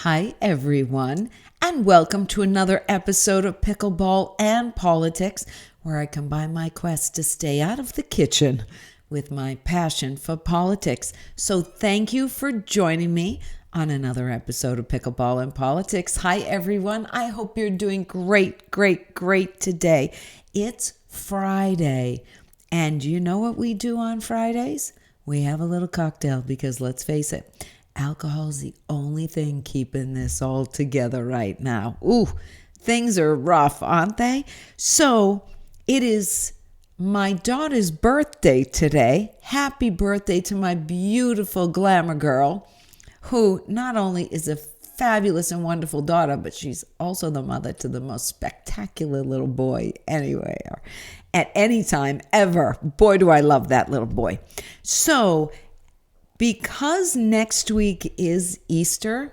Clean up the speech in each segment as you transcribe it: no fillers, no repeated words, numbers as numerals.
Hi, everyone, and welcome to another episode of Pickleball and Politics, where I combine my quest to stay out of the kitchen with my passion for politics. So thank you for joining me on another episode of Pickleball and Politics. Hi, everyone. I hope you're doing great today. It's Friday, and you know what we do on Fridays? We have a little cocktail because let's face it, alcohol's the only thing keeping this all together right now. Ooh, things are rough, aren't they? So it is my daughter's birthday today. Happy birthday to my beautiful glamour girl, who not only is a fabulous and wonderful daughter, but she's also the mother to the most spectacular little boy anywhere, at any time ever. Boy, do I love that little boy. So because next week is Easter,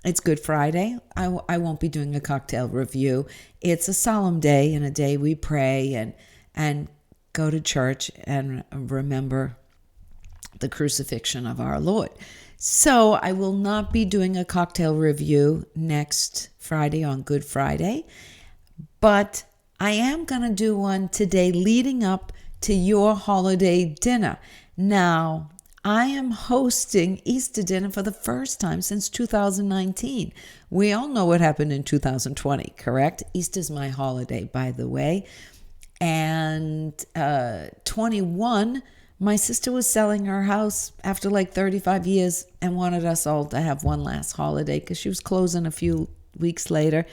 it's Good Friday, I won't be doing a cocktail review. It's a solemn day and a day we pray and go to church and remember the crucifixion of our Lord. So I will not be doing a cocktail review next Friday on Good Friday, but I am going to do one today leading up to your holiday dinner. Now, I am hosting Easter dinner for the first time since 2019. We all know what happened in 2020, correct? Easter's my holiday, by the way. And 21, my sister was selling her house after like 35 years and wanted us all to have one last holiday because she was closing a few weeks later.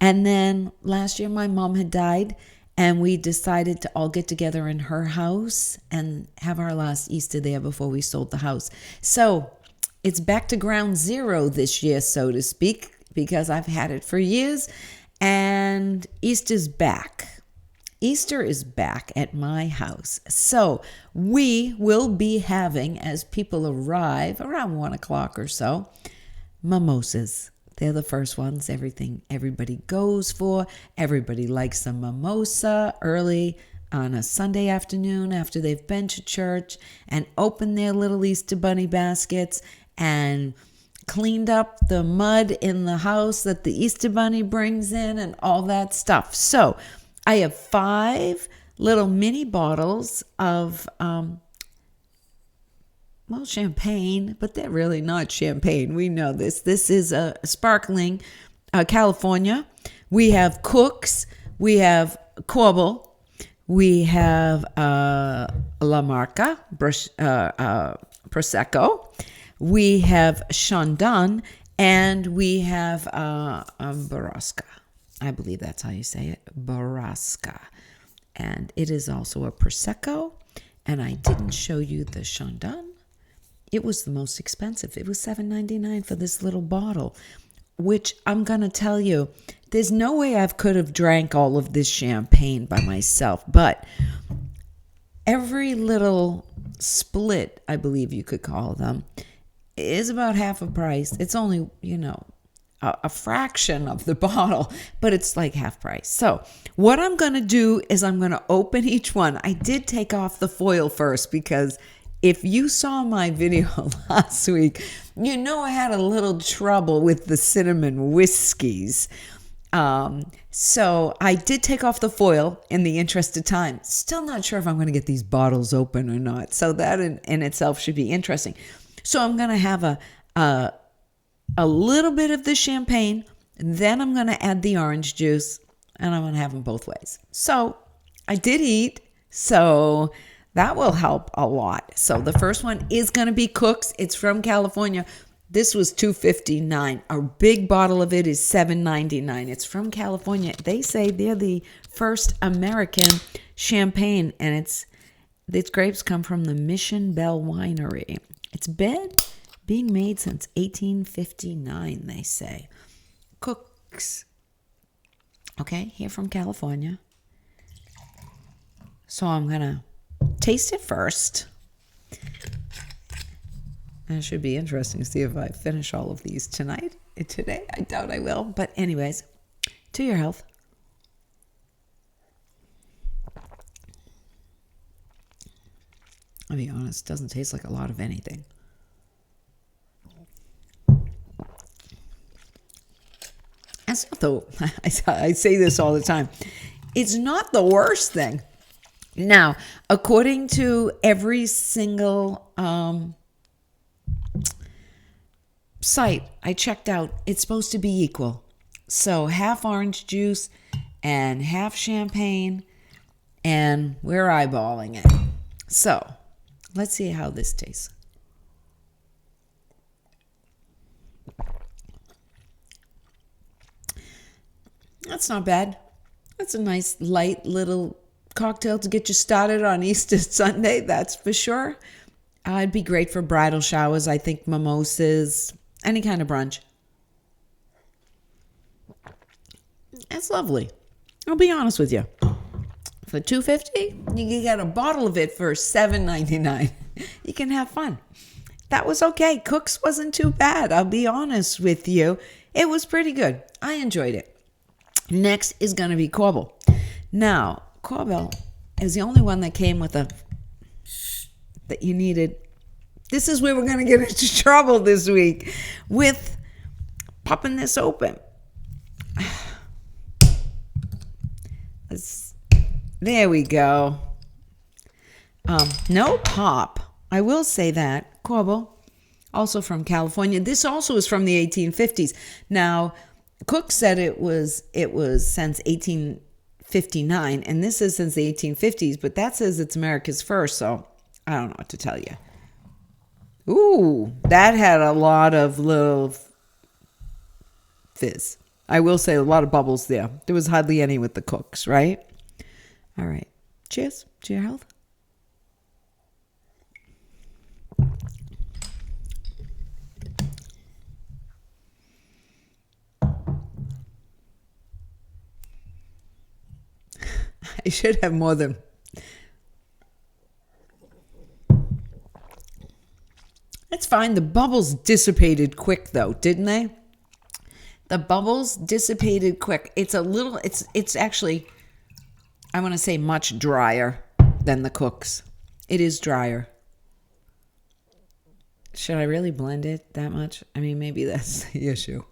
And then last year, my mom had died. And we decided to all get together in her house and have our last Easter there before we sold the house. So it's back to ground zero this year, so to speak, because I've had it for years. And Easter's back. Easter is back at my house. So we will be having, as people arrive around 1 o'clock or so, mimosas. They're the first ones, everybody goes for. Everybody likes a mimosa early on a Sunday afternoon after they've been to church and opened their little Easter bunny baskets and cleaned up the mud in the house that the Easter bunny brings in and all that stuff. So I have 5 little mini bottles of champagne, but they're really not champagne. We know this. This is a sparkling California. We have Cooks. We have Korbel. We have LaMarca, prosecco. We have Chandon, and we have Borrasca. I believe that's how you say it, Borrasca. And it is also a prosecco. And I didn't show you the Chandon. It was the most expensive. It was $7.99 for this little bottle, which I'm going to tell you, there's no way I could have drank all of this champagne by myself, but every little split, I believe you could call them, is about half a price. It's only, a fraction of the bottle, but it's like half price. So what I'm going to do is I'm going to open each one. I did take off the foil first because if you saw my video last week, you know I had a little trouble with the cinnamon whiskeys. So I did take off the foil in the interest of time. Still not sure if I'm going to get these bottles open or not. So that in itself should be interesting. So I'm going to have a little bit of the champagne. Then I'm going to add the orange juice. And I'm going to have them both ways. So I did eat. So that will help a lot. So the first one is going to be Cooks. It's from California. This was $2.59. A big bottle of it is $7.99. It's from California. They say they're the first American champagne, and its grapes come from the Mission Bell Winery. It's been being made since 1859, they say. Cooks. Okay, here from California. So I'm going to taste it first. And it should be interesting to see if I finish all of these today. I doubt I will. But anyways, to your health. I'll be honest, it doesn't taste like a lot of anything. it's not I say this all the time. It's not the worst thing. Now, according to every single site I checked out, it's supposed to be equal. So half orange juice and half champagne, and we're eyeballing it. So let's see how this tastes. That's not bad. That's a nice light little cocktail to get you started on Easter Sunday, that's for sure. It'd be great for bridal showers, I think, mimosas, any kind of brunch. It's lovely. I'll be honest with you. For $2.50, you can get a bottle of it for $7.99. You can have fun. That was okay. Cook's wasn't too bad. I'll be honest with you. It was pretty good. I enjoyed it. Next is going to be Korbel. Now, Korbel is the only one that came with that you needed. This is where we're going to get into trouble this week with popping this open. There we go. No pop. I will say that. Korbel, also from California. This also is from the 1850s. Now, Cook said it was since 1859, and this is since the 1850s, but that says it's America's first, so I don't know what to tell you. Ooh, that had a lot of little fizz. I will say a lot of bubbles there. There was hardly any with the Cooks, right? All right. Cheers to your health. I should have more than... That's fine. The bubbles dissipated quick, though, didn't they? The bubbles dissipated quick. It's actually, I want to say, much drier than the Cooks. It is drier. Should I really blend it that much? I mean, maybe that's the issue.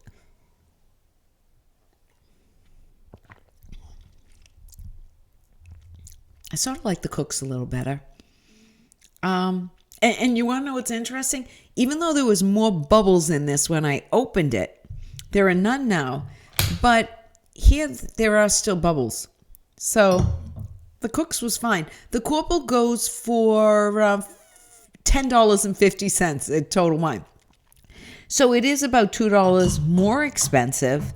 I sort of like the Cooks a little better. And you want to know what's interesting? Even though there was more bubbles in this when I opened it, there are none now. But here there are still bubbles. So the Cooks was fine. The Korbel goes for $10.50 at Total Wine. So it is about $2 more expensive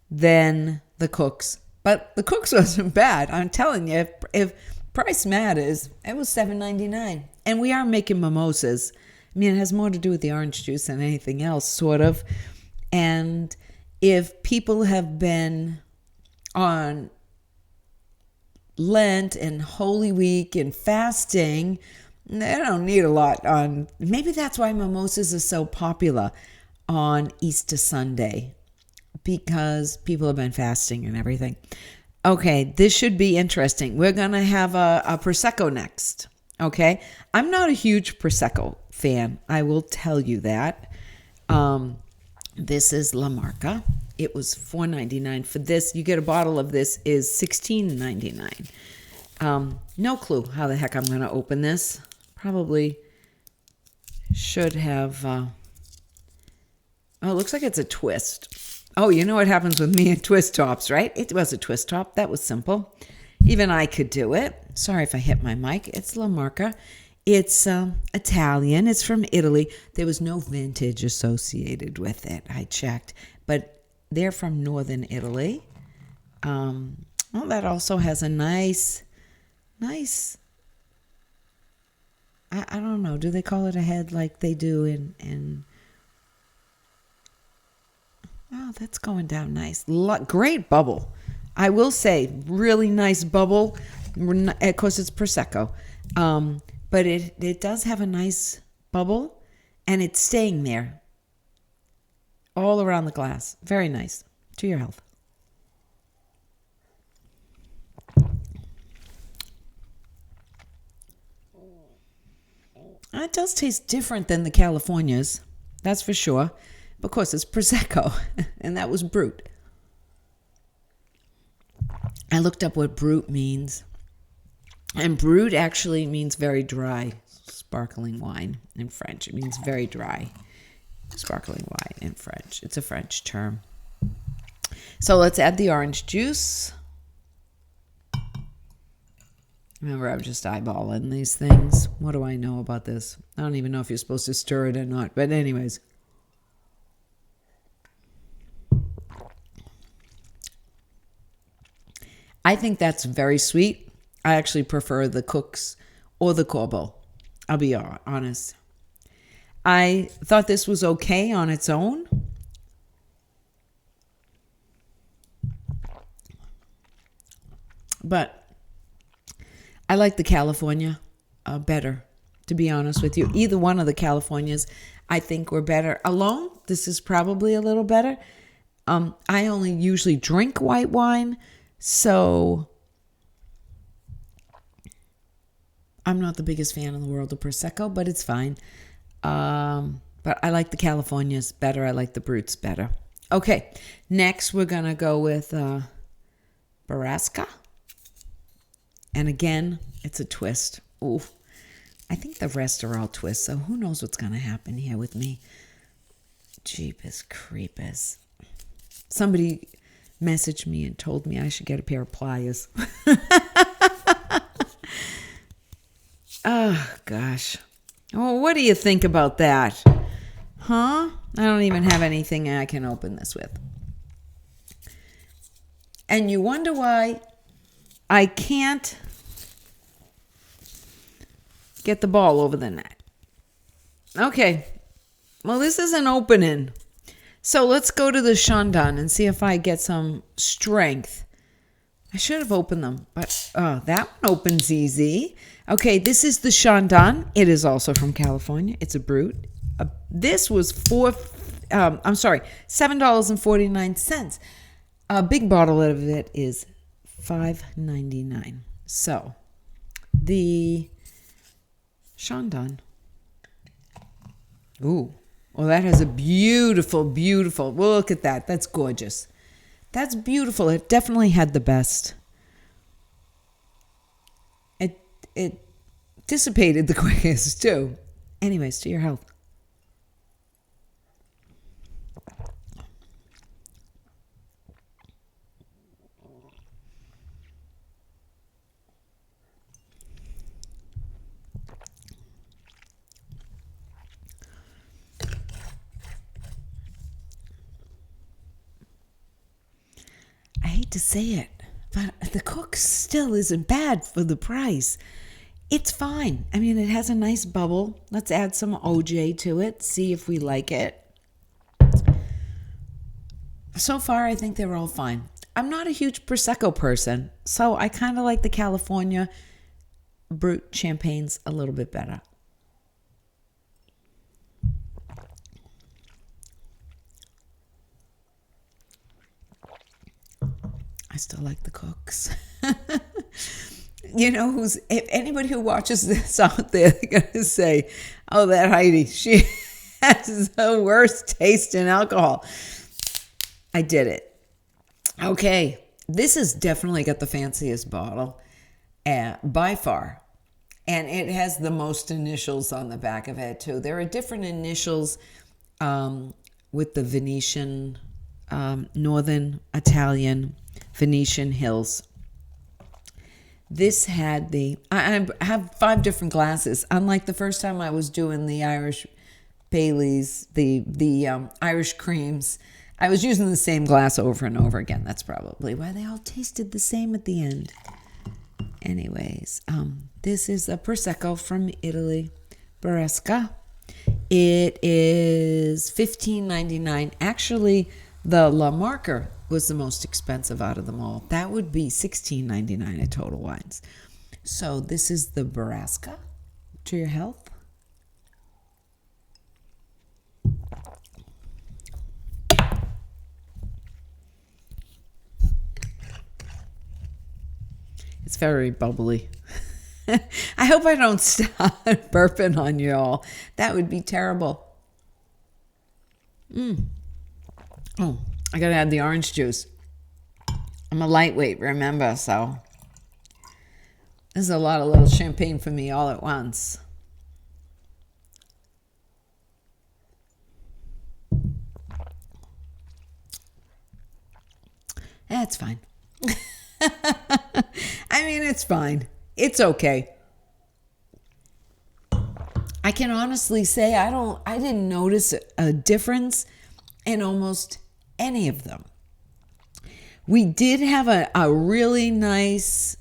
than the Cooks. But the Cooks wasn't bad. I'm telling you, if price matters, it was $7.99. And we are making mimosas. I mean, it has more to do with the orange juice than anything else, sort of. And if people have been on Lent and Holy Week and fasting, they don't need a lot on. Maybe that's why mimosas are so popular on Easter Sunday, because people have been fasting and everything. Okay, this should be interesting. We're going to have a prosecco next. Okay, I'm not a huge prosecco fan. I will tell you that. This is LaMarca. It was $4.99 for this. You get a bottle of this is $16.99. No clue how the heck I'm going to open this. Probably should have. Oh, it looks like it's a twist. Oh, you know what happens with me and twist tops, right? It was a twist top. That was simple. Even I could do it. Sorry if I hit my mic. It's LaMarca. It's Italian. It's from Italy. There was no vintage associated with it. I checked. But they're from northern Italy. Well, that also has a nice, I don't know. Do they call it a head like they do in oh, that's going down nice. Great bubble. I will say, really nice bubble. Of course, it's Prosecco. But it does have a nice bubble, and it's staying there all around the glass. Very nice. To your health. It does taste different than the Californias. That's for sure. Of course, it's Prosecco, and that was brut. I looked up what brut means. And brut actually means very dry sparkling wine in French. It means very dry sparkling wine in French. It's a French term. So let's add the orange juice. Remember, I'm just eyeballing these things. What do I know about this? I don't even know if you're supposed to stir it or not. But anyways. I think that's very sweet. I actually prefer the Cook's or the Korbel. I'll be honest. I thought this was okay on its own. But I like the California better, to be honest with you. Either one of the Californias I think were better. Alone, this is probably a little better. I only usually drink white wine, so I'm not the biggest fan in the world of prosecco, but it's fine. But I like the Californias better. I like the bruts better. Okay, next we're going to go with Borrasca. And again, it's a twist. Ooh, I think the rest are all twists, so who knows what's going to happen here with me. Jeepers creepers. Somebody messaged me and told me I should get a pair of pliers. Oh, gosh. Oh, what do you think about that? Huh? I don't even have anything I can open this with. And you wonder why I can't get the ball over the net. Okay. Well, this is an opening. So let's go to the Chandon and see if I get some strength. I should have opened them, but that one opens easy. Okay, this is the Chandon. It is also from California. It's a brut. This was $7.49. A big bottle of it is $5.99. So the Chandon. Ooh. Well, that has a beautiful, beautiful. Well, look at that. That's gorgeous. That's beautiful. It definitely had the best. It dissipated the quickest, too. Anyways, to your health. I hate to say it, but the Cook still isn't bad for the price. It's fine. I mean, it has a nice bubble. Let's add some OJ to it, see if we like it. So far, I think they're all fine. I'm not a huge Prosecco person, so I kind of like the California brut champagnes a little bit better. I still like the Cooks. You know, if anybody who watches this out there, they're going to say, oh, that Heidi, she has the worst taste in alcohol. I did it. Okay, this has definitely got the fanciest bottle by far. And it has the most initials on the back of it, too. There are different initials with the Venetian, Northern Italian, Venetian hills. This had I have 5 different glasses. Unlike the first time I was doing the Irish Baileys, the Irish creams, I was using the same glass over and over again. That's probably why they all tasted the same at the end. Anyways, this is a Prosecco from Italy, Borrasca. It is $15.99. Actually, the LaMarca was the most expensive out of them all. That would be $16.99 at Total Wines. So this is the Borrasca. To your health. It's very bubbly. I hope I don't start burping on you all. That would be terrible. Oh, I gotta add the orange juice. I'm a lightweight, remember, so there's a lot of little champagne for me all at once. That's fine. I mean, it's fine. It's okay. I can honestly say I didn't notice a difference in almost any of them. We did have a really nice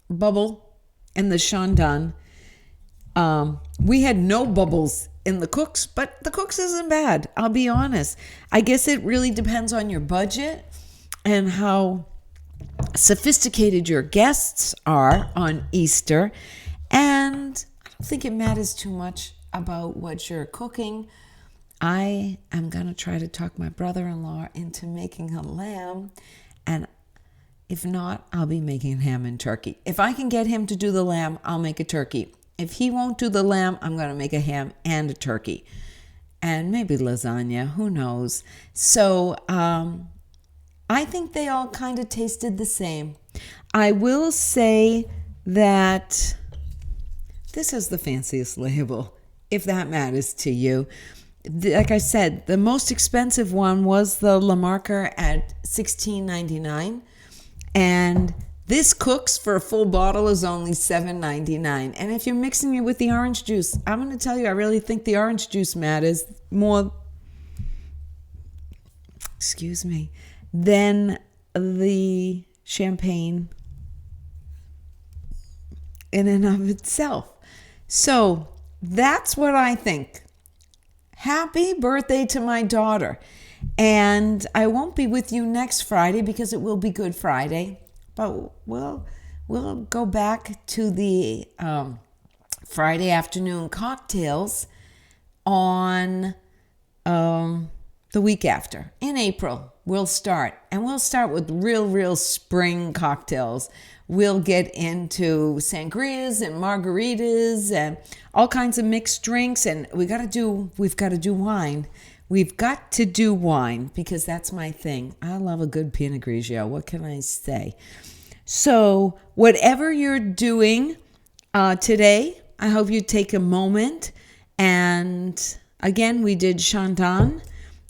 bubble in the Chandon. We had no bubbles in the cooks, but the cooks isn't bad. I'll be honest. I guess it really depends on your budget and how sophisticated your guests are on Easter. And I don't think it matters too much about what you're cooking. I am going to try to talk my brother-in-law into making a lamb. And if not, I'll be making ham and turkey. If I can get him to do the lamb, I'll make a turkey. If he won't do the lamb, I'm going to make a ham and a turkey. And maybe lasagna, who knows. So I think they all kind of tasted the same. I will say that this is the fanciest label, if that matters to you. Like I said, the most expensive one was the LaMarca at $16.99. And this cooks for a full bottle is only $7.99. And if you're mixing it with the orange juice, I'm going to tell you, I really think the orange juice matters more, than the champagne in and of itself. So that's what I think. Happy birthday to my daughter. And I won't be with you next Friday because it will be Good Friday. But we'll go back to the Friday afternoon cocktails on the week after. In April, we'll start. And we'll start with real spring cocktails. We'll get into sangrias and margaritas and all kinds of mixed drinks. And we've got to do wine. We've got to do wine because that's my thing. I love a good Pinot Grigio. What can I say? So whatever you're doing today, I hope you take a moment. And again, we did Chandon.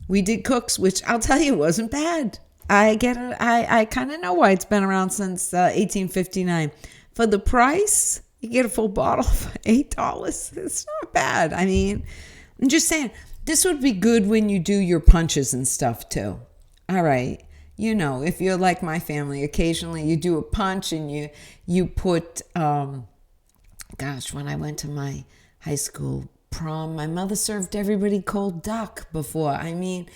We did cooks, which I'll tell you wasn't bad. I get it. I kind of know why it's been around since 1859. For the price, you get a full bottle for $8. It's not bad. I mean, I'm just saying, this would be good when you do your punches and stuff too. All right. You know, if you're like my family, occasionally you do a punch and you put, when I went to my high school prom, my mother served everybody cold duck before. I mean,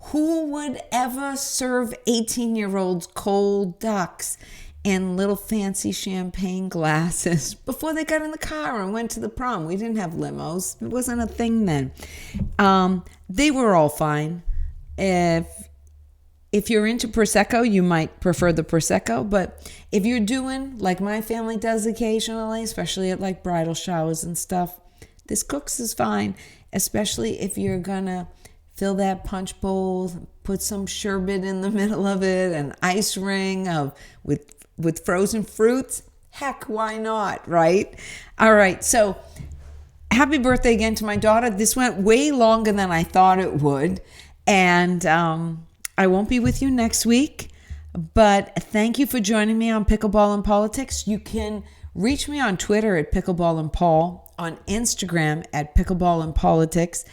who would ever serve 18-year-olds cold ducks in little fancy champagne glasses before they got in the car and went to the prom? We didn't have limos. It wasn't a thing then. They were all fine. If you're into prosecco, you might prefer the prosecco. But if you're doing like my family does occasionally, especially at like bridal showers and stuff, this cooks is fine. Especially if you're gonna fill that punch bowl, put some sherbet in the middle of it, an ice ring with frozen fruits. Heck, why not, right? All right, so happy birthday again to my daughter. This went way longer than I thought it would. And I won't be with you next week. But thank you for joining me on Pickleball and Politics. You can reach me on Twitter at Pickleball and Paul, on Instagram at Pickleball and Politics,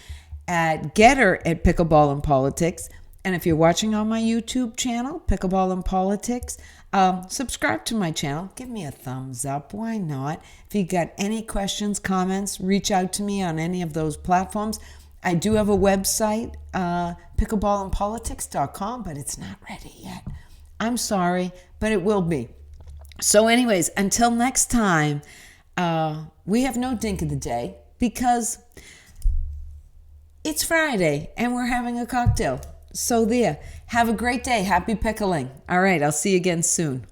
at Getter at Pickleball and Politics. And if you're watching on my YouTube channel, Pickleball and Politics, subscribe to my channel. Give me a thumbs up. Why not? If you got any questions, comments, reach out to me on any of those platforms. I do have a website, pickleballandpolitics.com, but it's not ready yet. I'm sorry, but it will be. So anyways, until next time, we have no dink of the day because it's Friday and we're having a cocktail. So there. Have a great day. Happy pickling. All right. I'll see you again soon.